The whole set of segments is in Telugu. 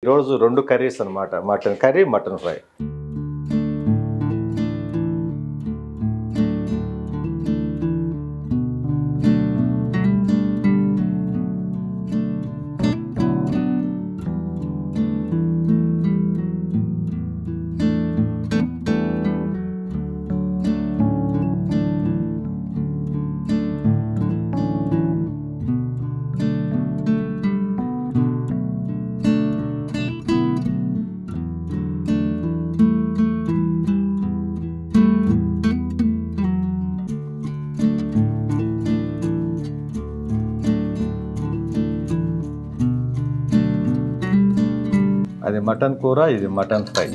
ఈరోజు 2 కర్రీస్ అనమాట. Mutton curry, mutton fry. అది మటన్ కూర, ఇది మటన్ ఫ్రై.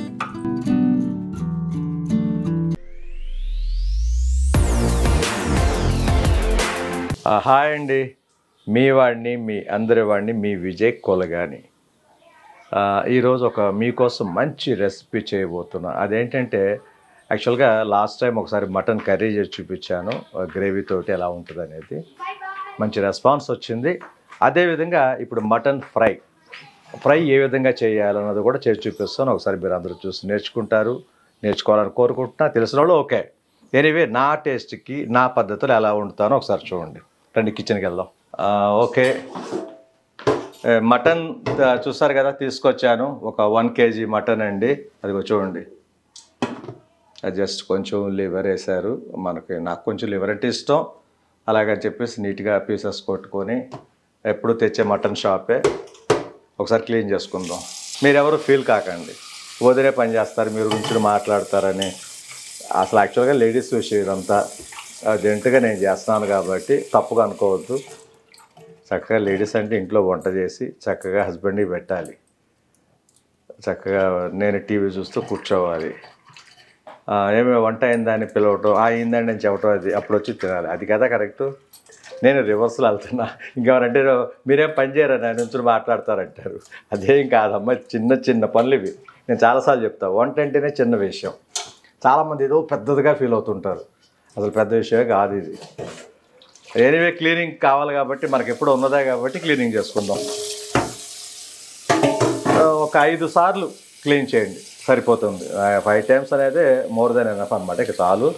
హాయ్ అండి, మీ వాడిని, మీ అందరి వాడిని, మీ విజయ్ కొలగాని. ఈరోజు మీకోసం మంచి రెసిపీ చేయబోతున్నా. అదేంటంటే యాక్చువల్గా లాస్ట్ టైం ఒకసారి మటన్ కర్రీ చేసి చూపించాను, గ్రేవీతోటి ఎలా ఉంటుంది అనేది. మంచి రెస్పాన్స్ వచ్చింది. అదేవిధంగా ఇప్పుడు మటన్ ఫ్రై ఏ విధంగా చేయాలన్నది కూడా చేసి చూపిస్తాను. ఒకసారి మీరు అందరూ చూసి నేర్చుకోవాలని కోరుకుంటున్నా. తెలిసిన వాళ్ళు ఓకే. ఎనీవే నా టేస్ట్కి నా పద్ధతులు ఎలా వండుతానో ఒకసారి చూడండి. రండి కిచెన్కి వెళ్దాం. ఓకే, మటన్ చూస్తారు కదా, తీసుకొచ్చాను. ఒక 1 kg మటన్ అండి. అదిగో చూడండి, అది జస్ట్ కొంచెం లివర్ వేశారు. నాకు కొంచెం లివర్ అంటే ఇష్టం. అలాగని చెప్పేసి నీట్గా పీసెస్ కొట్టుకొని, ఎప్పుడు తెచ్చే మటన్ షాపే. ఒకసారి క్లీన్ చేసుకుందాం. మీరెవరు ఫీల్ కాకండి, వదిలే పని చేస్తారు, మీరు గురించి మాట్లాడతారని. అసలు యాక్చువల్గా లేడీస్ విషయం ఇదంతా. జెంట్గా నేను చేస్తున్నాను కాబట్టి తప్పుగా అనుకోవద్దు. చక్కగా లేడీస్ అంటే ఇంట్లో వంట చేసి చక్కగా హస్బెండ్కి పెట్టాలి. చక్కగా నేను టీవీ చూస్తూ కూర్చోవాలి. ఏమే వంట అయిందని పిలవటం, అయిందండి అని చెప్పటం, అది అప్పుడు వచ్చి తినాలి. అది కదా కరెక్టు. నేను రివర్స్లో వెళ్తున్నా. ఇంకెవరంటే మీరేం పని చేయరా, నా నుంచి మాట్లాడతారంటారు. అదేం కాదమ్మా, చిన్న పనులు ఇవి. నేను చాలాసార్లు చెప్తాను, వంట అంటేనే చిన్న విషయం. చాలామంది ఏదో పెద్దదిగా ఫీల్ అవుతుంటారు. అసలు పెద్ద విషయమే కాదు ఇది. ఎనీవే క్లీనింగ్ కావాలి కాబట్టి, మనకి ఎప్పుడు ఉన్నదే కాబట్టి క్లీనింగ్ చేసుకుందాం. ఒక 5 సార్లు క్లీన్ చేయండి, సరిపోతుంది. 5 times అనేది మోర్ దెన్ ఎనఫ్ అనమాట. ఇక చాలు.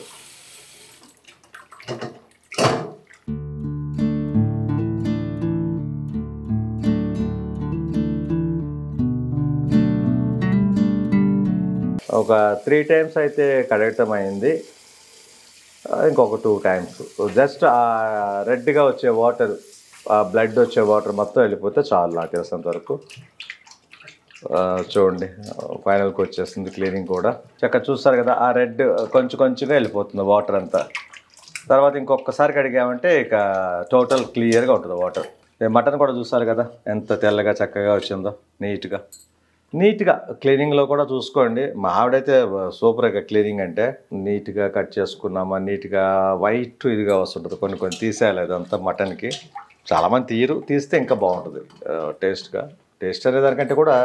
ఒక 3 times అయితే కడగటం అయింది. ఇంకొక 2 times జస్ట్ ఆ రెడ్గా వచ్చే వాటర్, బ్లడ్ వచ్చే వాటర్ మొత్తం వెళ్ళిపోతే చాలు నాకు తెలిసినంత వరకు. చూడండి, ఫైనల్కి వచ్చేస్తుంది క్లీనింగ్ కూడా. చక్కగా చూస్తారు కదా, ఆ రెడ్ కొంచెంగా వెళ్ళిపోతుంది వాటర్ అంతా. తర్వాత ఇంకొకసారి కడిగామంటే ఇక టోటల్ క్లియర్గా ఉంటుంది వాటర్. మటన్ కూడా చూస్తారు కదా ఎంత తెల్లగా చక్కగా వచ్చిందో. నీట్గా క్లీనింగ్లో కూడా చూసుకోండి. మా ఆవిడైతే సూపర్గా క్లీనింగ్ అంటే నీట్గా కట్ చేసుకున్నామా, నీట్గా వైట్ ఇదిగా వస్తుంటుంది. కొన్ని తీసేయాలి అదంతా మటన్కి. చాలామంది తీస్తే ఇంకా బాగుంటుంది టేస్ట్ అనే దానికంటే కూడా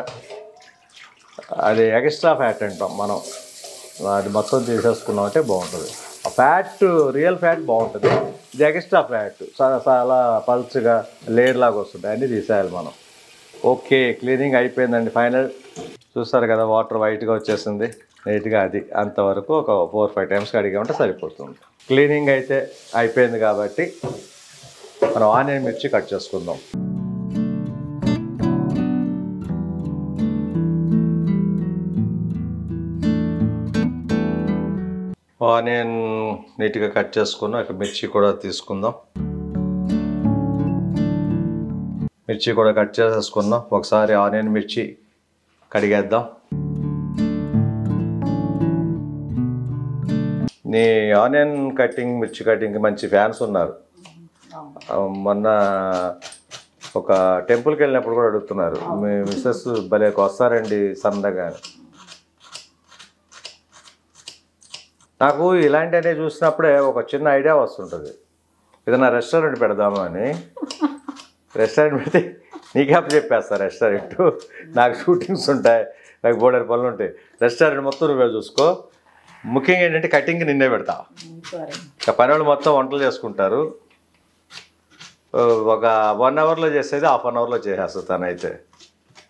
అది ఎక్స్ట్రా ఫ్యాట్ అంటాం మనం. అది మొత్తం తీసేసుకున్నామంటే బాగుంటుంది. ఆ ఫ్యాట్, రియల్ ఫ్యాట్ బాగుంటుంది. ఇది ఎక్స్ట్రా ఫ్యాట్ చాలా పల్చగా లేయర్ లాగా వస్తుంది. అన్నీ తీసేయాలి మనం. ఓకే, క్లీనింగ్ అయిపోయిందండి. ఫైనల్ చూస్తారు కదా, వాటర్ వైట్గా వచ్చేసింది నీట్గా. అది అంతవరకు ఒక 4-5 times కడిగామంటే సరిపోతుంది. క్లీనింగ్ అయితే అయిపోయింది కాబట్టి మనం ఆనియన్ మిర్చి కట్ చేసుకుందాం. ఆనియన్ నీట్గా కట్ చేసుకున్నాం. ఇక మిర్చి కూడా తీసుకుందాం. మిర్చి కూడా కట్ చేసేసుకుందాం. ఒకసారి ఆనియన్ మిర్చి కడిగేద్దాం. నీ ఆనియన్ కటింగ్, మిర్చి కటింగ్ మంచి ఫ్యాన్స్ ఉన్నారు. మొన్న ఒక టెంపుల్కి వెళ్ళినప్పుడు కూడా అడుగుతున్నారు, మీ మిస్సెస్ భలే వస్తారండి సన్నగా. నాకు ఇలాంటివన్నీ చూసినప్పుడే ఒక చిన్న ఐడియా వస్తుంటుంది. ఏదైనా రెస్టారెంట్ పెడదాము అని. రెస్టారెంట్ పెడితే నీకే చెప్పేస్తా. రెస్టారెంట్ నాకు షూటింగ్స్ ఉంటాయి, నాకు బోర్డర్ పనులు ఉంటాయి. రెస్టారెంట్ మొత్తం నువ్వే చూసుకో. ముఖ్యంగా ఏంటంటే కటింగ్ నిన్నే పెడతా. ఇక పని వాళ్ళు మొత్తం వంటలు చేసుకుంటారు. ఒక 1 hourలో చేసేది ½ hourలో చేసేస్తా తనైతే.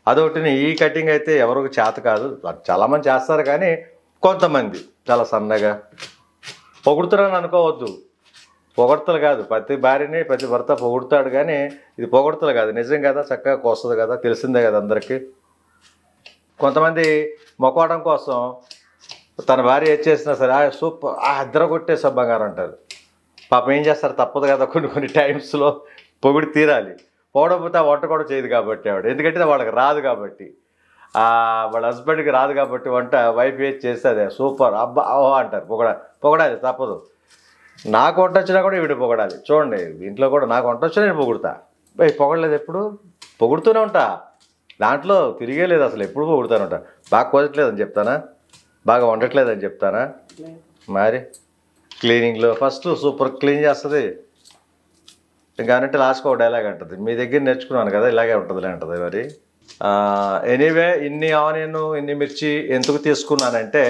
అదొకటిని ఈ కటింగ్ అయితే ఎవరికి చేత కాదు, చాలామంది చేస్తారు కానీ కొంతమంది చాలా సన్నగా. పొగుడుతున్నాను అనుకోవద్దు, పొగడ్తలు కాదు. ప్రతి భార్యని ప్రతి భర్త పొగుడుతాడు కానీ ఇది పొగడ్తలు కాదు, నిజం కదా, చక్కగా కోస్తుంది కదా, తెలిసిందే కదా అందరికీ. కొంతమంది మొక్కవడం కోసం తన భార్య ఏది చేసినా సరే సూపర్ ఇద్దరు కొట్టేసా బంగారం అంటారు. పాపం ఏం చేస్తారు, తప్పదు కదా, కొన్ని టైమ్స్లో పొగిడి తీరాలి. పోవడపోతే ఆ వంట కూడా చేయదు కాబట్టి ఆవిడ, ఎందుకంటే వాళ్ళకి రాదు కాబట్టి, వాళ్ళ హస్బెండ్కి రాదు కాబట్టి వంట వైఫ్ ఏది చేస్తే అదే సూపర్ అబ్బా ఓహో అంటారు. పొగడాలి తప్పదు. నాకు వంట వచ్చినా కూడా ఈవిడ పొగడాలి. చూడండి ఇంట్లో కూడా నాకు వంట వచ్చినా నేను పొగుడుతా. పొగడలేదు ఎప్పుడు, పొగుడుతూనే ఉంటా, దాంట్లో తిరిగే లేదు అసలు, ఎప్పుడు పొగుడుతూనే ఉంటా. బాగా కోదట్లేదని చెప్తానా, బాగా వండట్లేదని చెప్తానా? మరి క్లీనింగ్లో ఫస్ట్ సూపర్ క్లీన్ చేస్తుంది, ఇంకా అంటే లాస్ట్కి ఒక డైలాగ్ అంటుంది, మీ దగ్గర నేర్చుకున్నాను కదా ఇలాగే ఉంటుందిలే అంటుంది. మరి ఎనీవే ఇన్ని ఆనియన్ ఇన్ని మిర్చి ఎందుకు తీసుకున్నానంటే,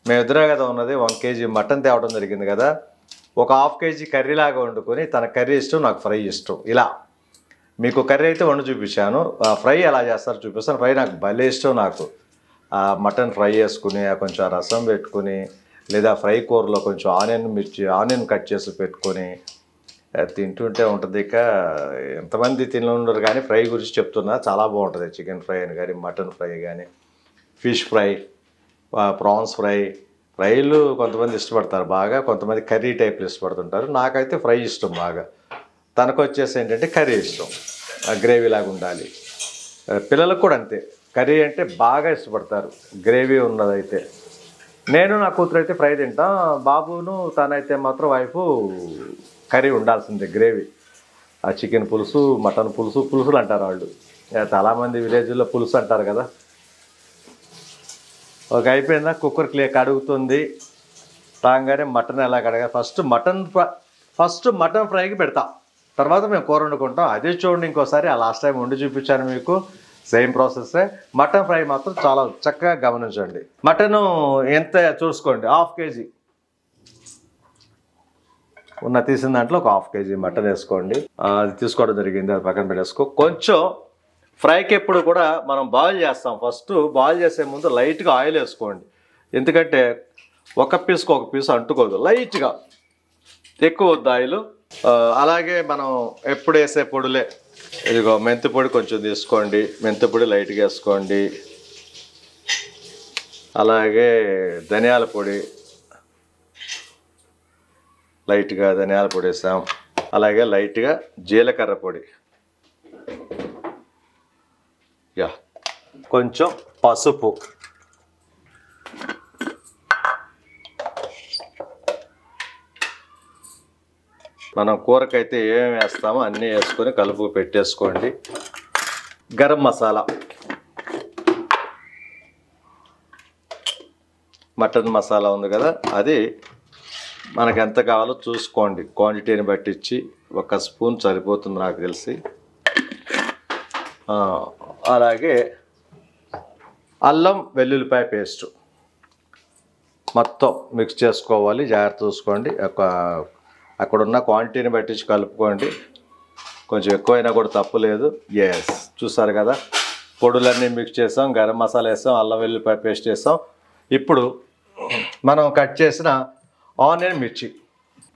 మేమిద్దరే కదా ఉన్నది, 1 kg మటన్ తేవడం జరిగింది కదా, ఒక 1/2 kg కర్రీలాగా వండుకొని, తన కర్రీ ఇష్టం నాకు ఫ్రై ఇష్టం. ఇలా మీకు కర్రీ అయితే వండి చూపించాను, ఫ్రై ఎలా చేస్తారో చూపిస్తాను. ఫ్రై నాకు భలే ఇష్టం. నాకు మటన్ ఫ్రై చేసుకుని కొంచెం రసం పెట్టుకుని, లేదా ఫ్రై కూరలో కొంచెం ఆనియన్ కట్ చేసి పెట్టుకొని తింటుంటే ఉంటుంది. ఇక ఎంతమంది తినఉండరు కానీ ఫ్రై గురించి చెప్తున్నా, చాలా బాగుంటుంది. చికెన్ ఫ్రై అని కానీ, మటన్ ఫ్రై కానీ, ఫిష్ ఫ్రై, ప్రాన్స్ ఫ్రైలు కొంతమంది ఇష్టపడతారు బాగా, కొంతమంది కర్రీ టైప్లు ఇష్టపడుతుంటారు. నాకైతే ఫ్రై ఇష్టం బాగా. తనకు వచ్చేసి ఏంటంటే కర్రీ ఇష్టం, గ్రేవీ లాగా ఉండాలి. పిల్లలకు కూడా అంతే, కర్రీ అంటే బాగా ఇష్టపడతారు, గ్రేవీ ఉన్నదైతే. నేను నా కూతురు అయితే ఫ్రై తింటాం, బాబును తనైతే మాత్రం వైఫ్ కర్రీ ఉండాల్సిందే, గ్రేవీ. ఆ చికెన్ పులుసు, మటన్ పులుసులు అంటారు వాళ్ళు, చాలామంది విలేజ్లో పులుసు అంటారు కదా. ఒక అయిపోయిందా, కుక్కర్ కడుగుతుంది. రాగానే మటన్ ఎలా కడగాలి, ఫస్ట్ మటన్ ఫ్రైకి పెడతాం, తర్వాత మేము కూర వండుకుంటాం. అదే చూడండి ఇంకోసారి, ఆ లాస్ట్ టైం వండి చూపించాను మీకు, సేమ్ ప్రాసెస్సే. మటన్ ఫ్రై మాత్రం చాలా చక్కగా గమనించండి. మటను ఎంత చూసుకోండి, 1/2 kg తీసిన దాంట్లో ఒక 1/2 kg మటన్ వేసుకోండి. అది తీసుకోవడం జరిగింది, అది పక్కన పెట్టేసుకో. కొంచెం ఫ్రైకి ఎప్పుడు కూడా మనం బాయిల్ చేస్తాం, ఫస్ట్ బాయిల్ చేసే ముందు లైట్గా ఆయిల్ వేసుకోండి. ఎందుకంటే ఒక పీస్ అంటుకోదు, లైట్గా, ఎక్కువ వద్దు ఆయిల్. అలాగే మనం ఎప్పుడు వేసే పొడులే, ఇదిగో మెంతి పొడి కొంచెం తీసుకోండి, మెంతి పొడి లైట్గా వేసుకోండి. అలాగే ధనియాల పొడి లైట్గా వేసాం. అలాగే లైట్గా జీలకర్ర పొడి, కొంచెం పసుపు, మనం కూరకైతే ఏమేమి వేస్తామో అన్నీ వేసుకొని కలుపు పెట్టేసుకోండి. గరం మసాలా, మటన్ మసాలా ఉంది కదా, అది మనకు ఎంత కావాలో చూసుకోండి, క్వాంటిటీని బట్టించి 1 స్పూన్ సరిపోతుంది నాకు తెలిసి. అలాగే అల్లం వెల్లుల్లిపాయ పేస్టు మొత్తం మిక్స్ చేసుకోవాలి, జాగ్రత్త చూసుకోండి. అక్కడ ఉన్న క్వాంటిటీని బట్టించి కలుపుకోండి, కొంచెం ఎక్కువైనా కూడా తప్పు లేదు. చూసారు కదా, పొడులన్నీ మిక్స్ చేసాం, గరం మసాలా వేసాం, అల్లం వెల్లుల్లిపాయ పేస్ట్ వేసాం. ఇప్పుడు మనం కట్ చేసిన ఆనియన్ మిర్చి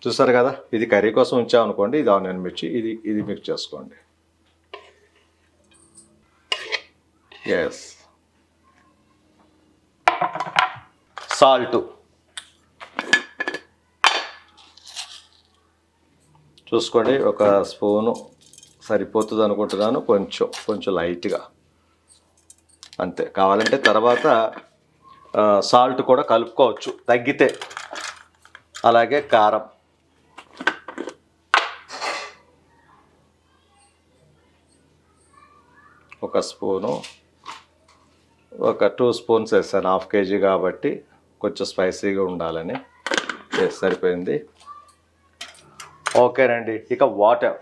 చూసారు కదా, ఇది కర్రీ కోసం ఉంచామనుకోండి, ఇది ఆనియన్ మిర్చి, ఇది మిక్స్ చేసుకోండి. సాల్ట్ చూసుకోండి, 1 స్పూను సరిపోతుంది అనుకుంటున్నాను, కొంచెం లైట్గా అంతే. కావాలంటే తర్వాత సాల్ట్ కూడా కలుపుకోవచ్చు తగ్గితే. అలాగే కారం, ఒక స్పూను, ఒక 2 స్పూన్స్ వేస్తాను, 1/2 kg కాబట్టి కొంచెం స్పైసీగా ఉండాలని. సరిపోయింది. ఓకేనండి. ఇక వాటర్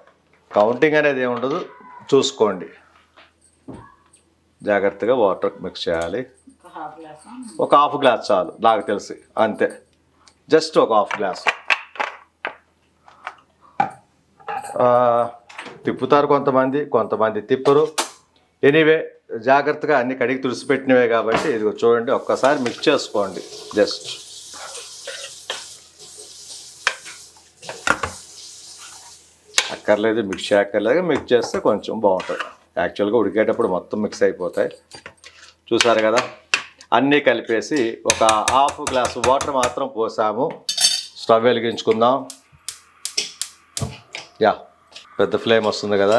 కౌంటింగ్ అనేది ఏముండదు, చూసుకోండి జాగ్రత్తగా. వాటర్ మిక్స్ చేయాలి, ఒక 1/2 గ్లాస్ చాలు నాకు తెలిసి, అంతే, జస్ట్ ఒక 1/2 గ్లాస్. తిప్పుతారు కొంతమంది తిప్పరు. ఎనీవే జాగ్రత్తగా అన్ని కడిగి తుడిసిపెట్టినవే కాబట్టి ఇదిగో చూడండి, ఒక్కసారి మిక్స్ చేసుకోండి. జస్ట్ అక్కర్లేదు, మిక్స్ చేయక్కర్లేదు, మిక్స్ చేస్తే కొంచెం బాగుంటుంది. యాక్చువల్గా ఉడికేటప్పుడు మొత్తం మిక్స్ అయిపోతాయి. చూసారు కదా, అన్నీ కలిపేసి ఒక హాఫ్ గ్లాసు వాటర్ మాత్రం పోసాము. స్టవ్ వెలిగించుకుందాం. యా, పెద్ద ఫ్లేమ్ వస్తుంది కదా,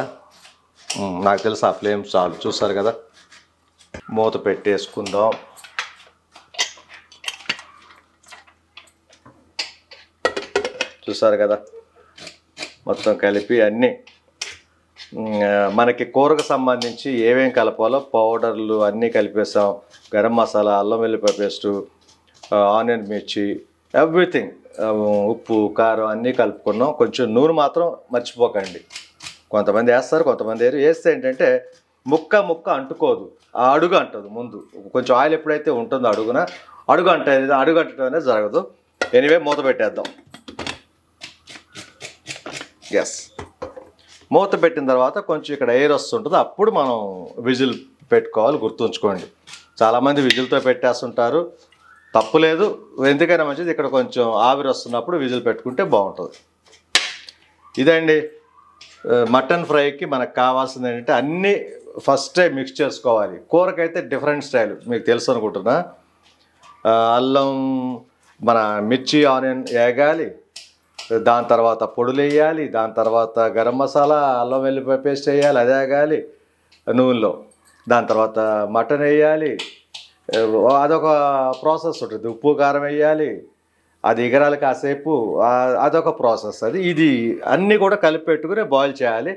నాకు తెలుసు ఆ ఫ్లేమ్ చాలు. చూసారు కదా, మూత పెట్టేసుకుందాం. చూసారు కదా, మొత్తం కలిపి అన్నీ మనకి కూరకు సంబంధించి ఏమేం కలపాలో పౌడర్లు అన్నీ కలిపేసాం. గరం మసాలా, అల్లం వెల్లిపాయ పేస్టు, ఆనియన్ మిర్చి, ఎవ్రీథింగ్, ఉప్పు కారం అన్నీ కలుపుకున్నాం. కొంచెం నూనె మాత్రం మర్చిపోకండి. కొంతమంది వేస్తారు, కొంతమంది వేస్తే ఏంటంటే ముక్క అంటుకోదు, ఆ అడుగు అంటుంది. ముందు కొంచెం ఆయిల్ ఎప్పుడైతే ఉంటుందో అడుగున అడుగు అంటడం అనేది జరగదు. ఎనీవే మూత పెట్టేద్దాం. ఎస్, మూత పెట్టిన తర్వాత కొంచెం ఇక్కడ ఎయిర్ వస్తుంటుంది, అప్పుడు మనం విజిల్ పెట్టుకోవాలి. గుర్తుంచుకోండి, చాలామంది విజిల్తో పెట్టేస్తుంటారు, తప్పులేదు. ఎందుకైనా మంచిది ఇక్కడ కొంచెం ఆవిరి వస్తున్నప్పుడు విజిల్ పెట్టుకుంటే బాగుంటుంది. ఇదండి మటన్ ఫ్రైకి మనకు కావాల్సింది ఏంటంటే అన్నీ ఫస్టే మిక్స్ చేసుకోవాలి. కూరకైతే డిఫరెంట్ స్టైల్ మీకు తెలుసు అనుకుంటున్నా. అల్లం, మన మిర్చి, ఆనియన్ వేగాలి, దాని తర్వాత పొడులు వేయాలి, దాని తర్వాత గరం మసాలా, అల్లం వెల్లిపాయ పేస్ట్ వేయాలి, అది వేగాలి నూనెలో. దాని తర్వాత మటన్ వేయాలి, అదొక ప్రాసెస్ ఉంటుంది. ఉప్పు కారం వేయాలి, అది ఎగరాలి కాసేపు, అదొక ప్రాసెస్. ఇది అన్నీ కూడా కలిపి పెట్టుకుని బాయిల్ చేయాలి.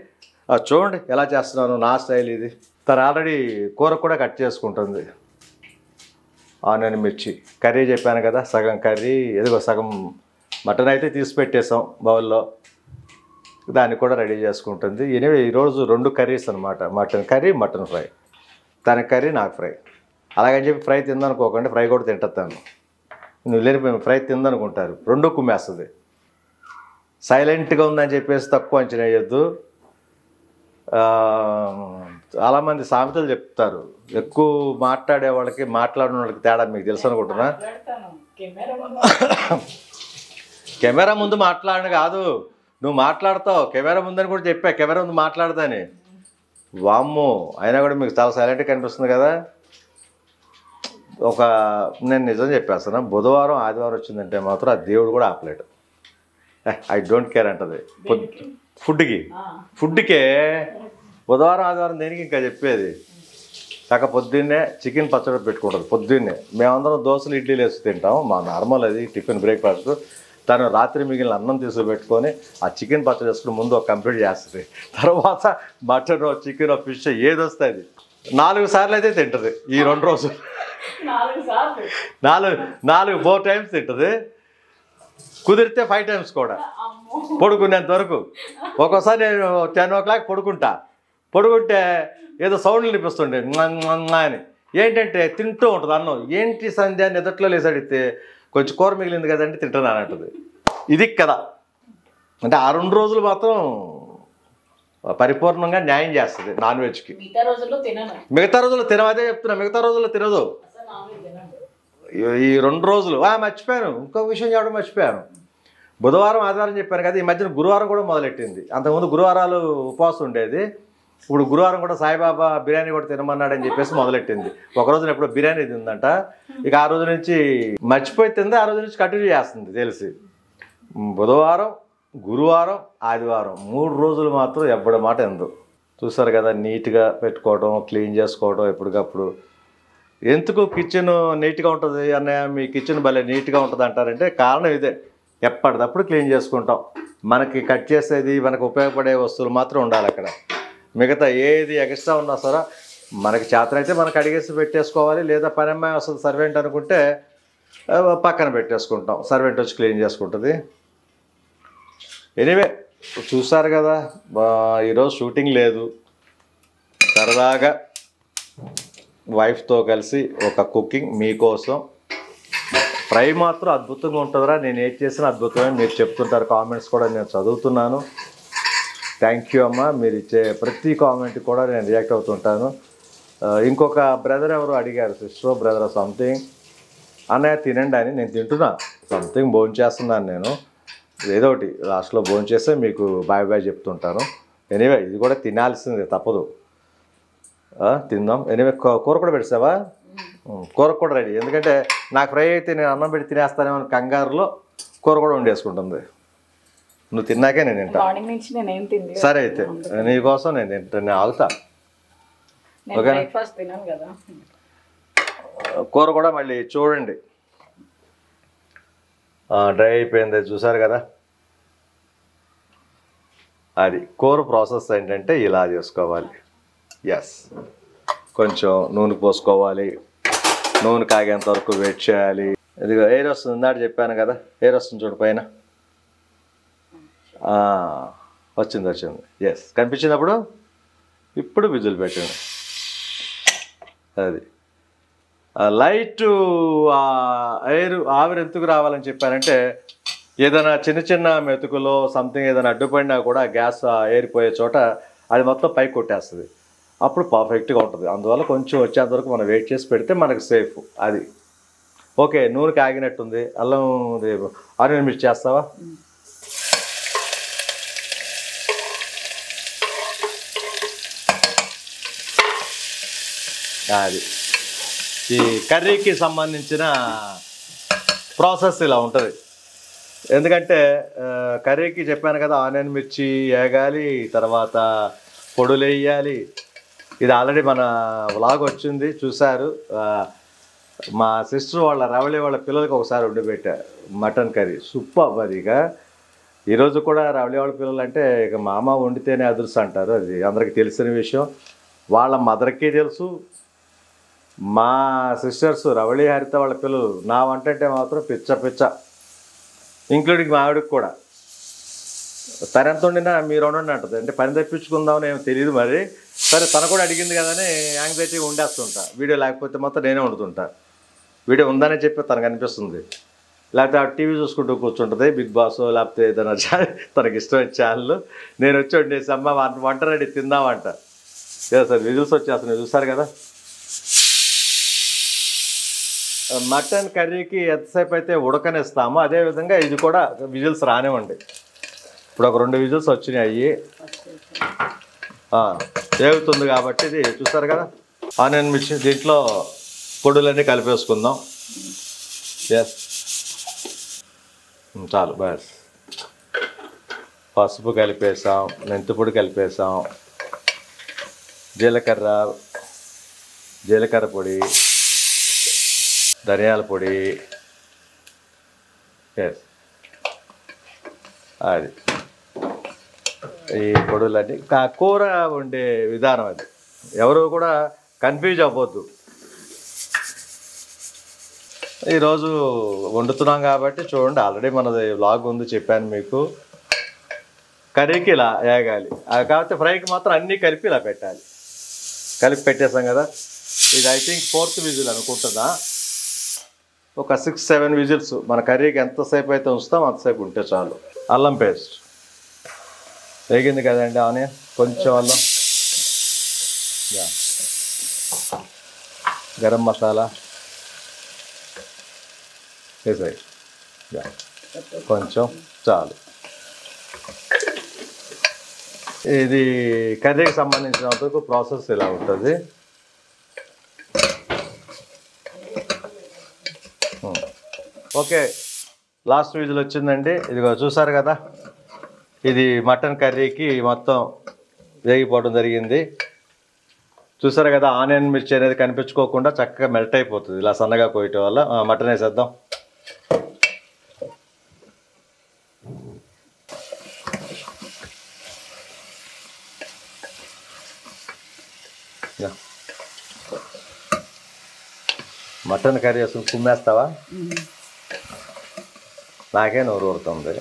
చూడండి ఎలా చేస్తున్నాను, నా స్టైల్ ఇది. తను ఆల్రెడీ కూర కూడా కట్ చేసుకుంటుంది. ఆనియన్ మిర్చి కర్రీ చెప్పాను కదా, సగం కర్రీ, ఎదుగో సగం మటన్ అయితే తీసి పెట్టేసాం బౌల్లో, దాన్ని కూడా రెడీ చేసుకుంటుంది. ఎనివే ఈరోజు 2 కర్రీస్ అనమాట, మటన్ కర్రీ, మటన్ ఫ్రై. తన కర్రీ, నాకు ఫ్రై. అలాగని చెప్పి ఫ్రై తిందనుకోకండి, ఫ్రై కూడా తింటాను. నువ్వు లేని ఫ్రై తిందనుకుంటారు, 2 కుమ్మేస్తుంది. సైలెంట్గా ఉందని చెప్పేసి తక్కువ అంచనా వేయద్దు. చాలామంది సామెతలు చెప్తారు, ఎక్కువ మాట్లాడే వాళ్ళకి మాట్లాడిన వాళ్ళకి తేడా మీకు తెలుసు అనుకుంటున్నా. కెమెరా ముందు మాట్లాడను కాదు, నువ్వు మాట్లాడతావు. కెమెరా ముందని కూడా చెప్పా, కెమెరా ముందు మాట్లాడతాని. వామ్మో, అయినా కూడా మీకు చాలా సైలెంట్గా కనిపిస్తుంది కదా. నేను నిజం చెప్పేస్తాను, బుధవారం ఆదివారం వచ్చిందంటే మాత్రం ఆ దేవుడు కూడా ఆపలేడు. ఐ డోంట్ కేర్ అంటది. ఫుడ్కే బుధవారం ఆదివారం దేనికి ఇంకా చెప్పేది. కాక పొద్దున్నే చికెన్ పచ్చడి పెట్టుకుంటుంది. పొద్దున్నే మేమందరం దోశలు ఇడ్లీలు వేసి తింటాం, మా నార్మల్ అది టిఫిన్ బ్రేక్ఫాస్ట్. తను రాత్రి మిగిలిన అన్నం తీసి పెట్టుకొని ఆ చికెన్ పచ్చడి వేసుకుని ముందు ఒక కంప్లీట్ చేస్తుంది. తర్వాత మటన్, చికెన్, ఫిష్ ఏది వస్తే అది 4 సార్లు అయితే తింటుంది ఈ 2 రోజులు. 4 టైమ్స్ తింటుంది, కుదిరితే 5 టైమ్స్ కూడా పడుకునేంత వరకు. ఒక్కోసారి నేను 10 o'clock పడుకుంటే ఏదో సౌండ్లు వినిపిస్తుండే అని. ఏంటంటే తింటూ ఉంటుంది అన్నం. ఏంటి సంధ్య నిదట్లో లేసి అడిగితే కొంచెం కూర మిగిలింది కదంటే తింటున్నాను అంటుంది. ఇది కదా, అంటే ఆ 2 రోజులు మాత్రం పరిపూర్ణంగా న్యాయం చేస్తుంది నాన్ వెజ్కి. మిగతా రోజుల్లో తినవదే చెప్తున్నా, మిగతా రోజుల్లో తినదు. ఈ 2 రోజులు మర్చిపోయాను, ఇంకొక విషయం చెప్పడం మర్చిపోయాను. బుధవారం ఆదివారం చెప్పాను కదా, ఈ మధ్యన గురువారం కూడా మొదలెట్టింది. అంతకుముందు గురువారాలు ఉపవాసం ఉండేది, ఇప్పుడు గురువారం కూడా సాయిబాబా బిర్యానీ కూడా తినమన్నాడని చెప్పేసి మొదలెట్టింది. ఒక రోజున ఎప్పుడో బిర్యానీ తిందంట, ఇక ఆ రోజు నుంచి మర్చిపోయి తింది, ఆ రోజు నుంచి కంటిన్యూ చేస్తుంది తెలిసి. బుధవారం, గురువారం, ఆదివారం 3 రోజులు మాత్రం ఎవ్వడి మాట ఎందు. చూసారు కదా, నీట్గా పెట్టుకోవడం, క్లీన్ చేసుకోవడం ఎప్పటికప్పుడు. ఎందుకు కిచెన్ నీట్గా ఉంటుంది అన్నయ్య, మీ కిచెన్ భలే నీట్గా ఉంటుంది అంటారంటే కారణం ఇదే. ఎప్పటికప్పుడు క్లీన్ చేసుకుంటాం. మనకి కట్ చేసేది, మనకు ఉపయోగపడే వస్తువులు మాత్రం ఉండాలి అక్కడ. మిగతా ఏది ఎక్స్ట్రా ఉన్నా సరే మనకి చేతనైతే మనకు అడిగేసి పెట్టేసుకోవాలి, లేదా పని అమ్మాయి వస్తుంది సర్వెంట్ అనుకుంటే పక్కన పెట్టేసుకుంటాం, సర్వెంట్ వచ్చి క్లీన్ చేసుకుంటుంది. ఎనీవే చూసారు కదా, ఈరోజు షూటింగ్ లేదు, సరదాగా వైఫ్తో కలిసి ఒక కుకింగ్ మీకోసం. ఫ్రై మాత్రం అద్భుతంగా ఉంటుందిరా, నేను ఏది చేసినా అద్భుతమే మీరు చెప్తుంటారు, కామెంట్స్ కూడా నేను చదువుతున్నాను. థ్యాంక్ యూ అమ్మ, మీరు ఇచ్చే ప్రతి కామెంట్ కూడా నేను రియాక్ట్ అవుతుంటాను. ఇంకొక బ్రదర్ ఎవరు అడిగారు, సిస్టర్ బ్రదర్ సంథింగ్, అన్నయ్య తినండి అని. నేను తింటున్నా, సంథింగ్ భోంచేస్తున్నాను నేను. ఏదో ఒకటి లాస్ట్లో భోంచేస్తే మీకు బాయ్ బాయ్ చెప్తుంటాను. ఎనీవే ఇది కూడా తినాల్సిందే, తప్పదు, తిందాం. ఎనీవే కూర కూడా పెడతావా? కూర కూడా రెడీ. ఎందుకంటే నాకు ఫ్రై అయితే నేను అన్నం పెట్టి తినేస్తానేమో కంగారులో కూర కూడా వండేసుకుంటుంది. నువ్వు తిన్నాకే నేను తింటా. సరే అయితే నీకోసం నేను తింటా, నేను ఆగుతా. ఓకేనా? కూర కూడా మళ్ళీ చూడండి డ్రై అయిపోయింది, చూసారు కదా. అది కూర ప్రాసెస్ ఏంటంటే ఇలా చేసుకోవాలి. ఎస్, కొంచెం నూనె పోసుకోవాలి, నూనె కాగేంత వరకు వెయిట్ చేయాలి. ఇదిగో ఎయిర్ వస్తుంది, ఇందాక చెప్పాను కదా, ఎయిర్ వస్తుంది చూడు పైన. వచ్చింది. ఎస్, కనిపించినప్పుడు ఇప్పుడు విజిల్ పెట్టండి. అది లైట్ ఎయిర్ ఆవిరి ఎందుకు రావాలని చెప్పారంటే, ఏదైనా చిన్న చిన్న మెతుకులో సంథింగ్ ఏదైనా అడ్డుపడినా కూడా గ్యాస్ ఏరిపోయే చోట అది మొత్తం పైకి కొట్టేస్తుంది, అప్పుడు పర్ఫెక్ట్గా ఉంటుంది. అందువల్ల కొంచెం వచ్చేంత వరకు మనం వెయిట్ చేసి పెడితే మనకు సేఫ్. అది ఓకే. నూనె కాగినట్టుంది, అల్లం ఆనియన్ మిర్చి చేస్తావా? అది ఈ కర్రీకి సంబంధించిన ప్రాసెస్ ఇలా ఉంటుంది. ఎందుకంటే కర్రీకి చెప్పాను కదా, ఆనియన్ మిర్చి వేగాలి, తర్వాత పొడులు వేయాలి. ఇది ఆల్రెడీ మన వ్లాగ్ వచ్చింది, చూశారు. మా సిస్టర్ వాళ్ళ రవళి వాళ్ళ పిల్లలకి ఒకసారి వండిపెట్టారు మటన్ కర్రీ, సూపర్. అది ఇక ఈరోజు కూడా రవళి వాళ్ళ పిల్లలు అంటే ఇక మా అమ్మ వండితేనే అదృష్టం అంటారు. అది అందరికీ తెలిసిన విషయం, వాళ్ళ మదర్కి తెలుసు. మా సిస్టర్స్ రవళి హరిత వాళ్ళ పిల్లలు నా వంట అంటే మాత్రం పిచ్చ, ఇంక్లూడింగ్ మా ఆవిడకి కూడా. తను ఎంత వండినా మీరు వండండి అంటుంది. అంటే పని తప్పించుకుందామని ఏమో తెలియదు మరి. సరే, తను కూడా అడిగింది కదని యాంగ్జైటీ వండేస్తుంటా. వీడియో లేకపోతే మొత్తం నేనే వండుతుంటా. వీడియో ఉందని చెప్పి తనకు అనిపిస్తుంది. లేకపోతే ఆ టీవీ చూసుకుంటూ కూర్చుంటుంది, బిగ్ బాస్ లేకపోతే ఏదైనా తనకి ఇష్టమైన ఛానల్. నేను వచ్చి వండేసి అమ్మ వంట రెడీ తిందామంట. సార్ విజిల్స్ వచ్చేస్తున్నాయి, చూస్తారు కదా. మటన్ కర్రీకి ఎంతసేపు అయితే ఉడకనిస్తామో అదేవిధంగా ఇది కూడా విజిల్స్ రానివ్వండి. ఇప్పుడు ఒక 2 విజిల్స్ వచ్చినాయి, వేగుతుంది కాబట్టి. ఇది చూస్తారు కదా, ఆనియన్ మిర్చి దీంట్లో పొడులన్నీ కలిపేసుకుందాం. ఎస్, చాలు బస్. పసుపు కలిపేసాం, మెంతిపొడి కలిపేసాం, జీలకర్ర పొడి, ధనియాల పొడి. ఎస్, అది ఈ పొడులన్నీ కూర వండే విధానం. అది ఎవరు కూడా కన్ఫ్యూజ్ అవ్వద్దు. ఈరోజు వండుతున్నాం కాబట్టి చూడండి, ఆల్రెడీ మనది వ్లాగ్ ఉంది, చెప్పాను మీకు. కర్రీకి ఇలా వేగాలి, కాకపోతే ఫ్రైకి మాత్రం అన్నీ కలిపి ఇలా పెట్టాలి. కలిపి పెట్టేసాం కదా. ఇది ఐ థింక్ 4th విజిల్ అనుకుంటున్నా. ఒక 6-7 విజిల్స్ మన కర్రీకి ఎంతసేపు అయితే ఉంచుతాం అంతసేపు ఉంటే చాలు. అల్లం పేస్ట్ వేగింది కదండి, ఆనియన్ కొంచెం అల్లం, గరం మసాలా వేసాయి కొంచెం, చాలు. ఇది కర్రీకి సంబంధించినంతవరకు ప్రాసెస్ ఇలా ఉంటుంది. ఓకే, లాస్ట్ విజిల్ వచ్చిందండి. ఇదిగో చూసారు కదా, ఇది మటన్ కర్రీకి మొత్తం వేగిపోవడం జరిగింది. చూసారు కదా, ఆనియన్ మిర్చి అనేది కనిపించుకోకుండా చక్కగా మెల్ట్ అయిపోతుంది ఇలా సన్నగా కోయటం వల్ల. మటన్ వేసేద్దాం. మటన్ కర్రీ అసలు కుమ్మేస్తావా? నాకే నోరు ఊరుతుంది.